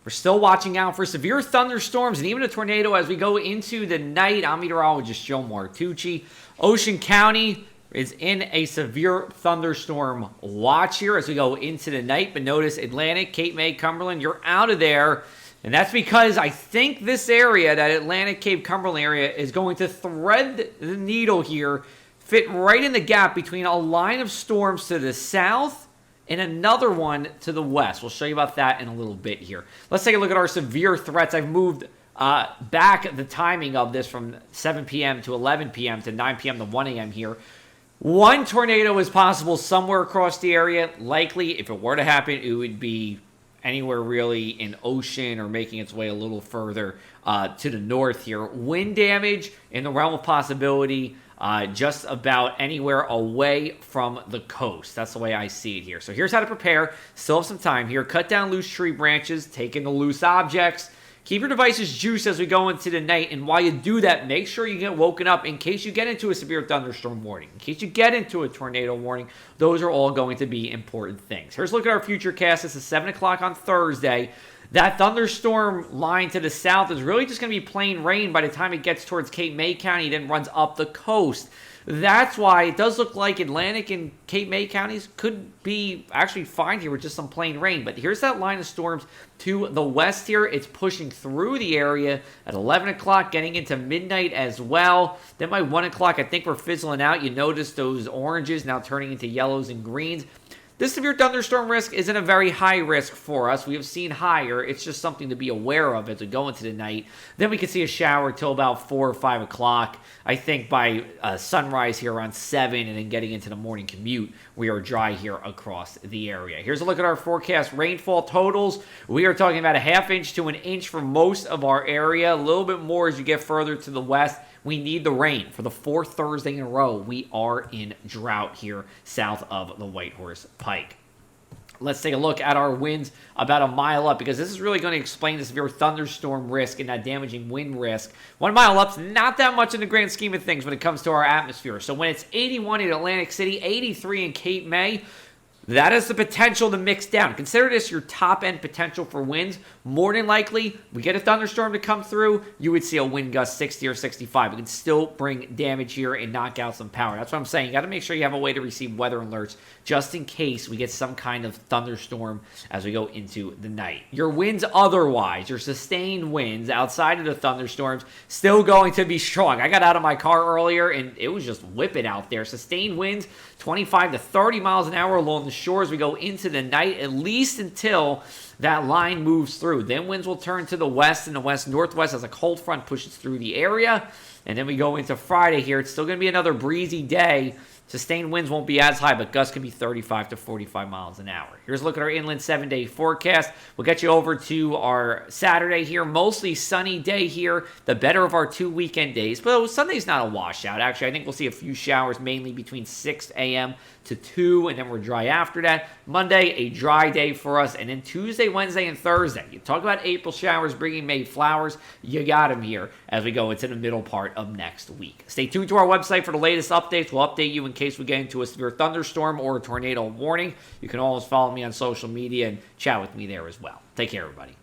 We're still watching out for severe thunderstorms and even a tornado as we go into the night. I'm meteorologist Joe Martucci. Ocean County is in a severe thunderstorm watch here as we go into the night. But notice Atlantic, Cape May, Cumberland, you're out of there. And that's because I think this area, that Atlantic, Cape, Cumberland area, is going to thread the needle here, fit right in the gap between a line of storms to the south and another one to the west. We'll show you about that in a little bit here. Let's take a look at our severe threats. I've moved back the timing of this from 7 p.m. to 11 p.m. to 9 p.m. to 1 a.m. here. One tornado is possible somewhere across the area. Likely, if it were to happen, it would be anywhere really in ocean or making its way a little further to the north here. Wind damage in the realm of possibility just about anywhere away from the coast. That's the way I see it here. So here's how to prepare. Still have some time here. Cut down loose tree branches. Take in the loose objects. Keep your devices juiced as we go into the night. And while you do that, make sure you get woken up in case you get into a severe thunderstorm warning. In case you get into a tornado warning. Those are all going to be important things. Here's a look at our Futurecast. This is 7 o'clock on Thursday. That thunderstorm line to the south is really just going to be plain rain by the time it gets towards Cape May County, then runs up the coast. That's why it does look like Atlantic and Cape May counties could be actually fine here with just some plain rain. But here's that line of storms to the west here. It's pushing through the area at 11 o'clock, getting into midnight as well. Then by 1 o'clock, I think we're fizzling out. You notice those oranges now turning into yellows and greens. This severe thunderstorm risk isn't a very high risk for us. We have seen higher. It's just something to be aware of as we go into the night. Then we can see a shower till about 4 or 5 o'clock. I think by sunrise here around 7 and then getting into the morning commute, we are dry here across the area. Here's a look at our forecast rainfall totals. We are talking about a ½ inch to an inch for most of our area. A little bit more as you get further to the west. We need the rain for the 4th Thursday in a row. We are in drought here south of the Whitehorse Pike. Let's take a look at our winds about a mile up because this is really going to explain the severe thunderstorm risk and that damaging wind risk. 1 mile up's not that much in the grand scheme of things when it comes to our atmosphere. So when it's 81 in Atlantic City, 83 in Cape May, that is the potential to mix down. Consider this your top-end potential for winds. More than likely, we get a thunderstorm to come through, you would see a wind gust 60 or 65. It can still bring damage here and knock out some power. That's what I'm saying. You got to make sure you have a way to receive weather alerts just in case we get some kind of thunderstorm as we go into the night. Your winds otherwise, your sustained winds outside of the thunderstorms, still going to be strong. I got out of my car earlier, and it was just whipping out there. Sustained winds, 25 to 30 miles an hour along the shore as we go into the night, at least until that line moves through. Then winds will turn to the west and the west-northwest as a cold front pushes through the area. And then we go into Friday here. It's still going to be another breezy day. Sustained winds won't be as high, but gusts can be 35 to 45 miles an hour. Here's a look at our inland 7-day forecast. We'll get you over to our Saturday here. Mostly sunny day here, the better of our 2 weekend days. But Sunday's not a washout. Actually, I think we'll see a few showers mainly between 6 a.m. to 2, and then we're dry after that. Monday, a dry day for us. And then Tuesday, Wednesday, and Thursday. You talk about April showers bringing May flowers. You got them here as we go into the middle part of next week. Stay tuned to our website for the latest updates. We'll update you in case we get into a severe thunderstorm or a tornado warning. You can always follow me on social media and chat with me there as well. Take care, everybody.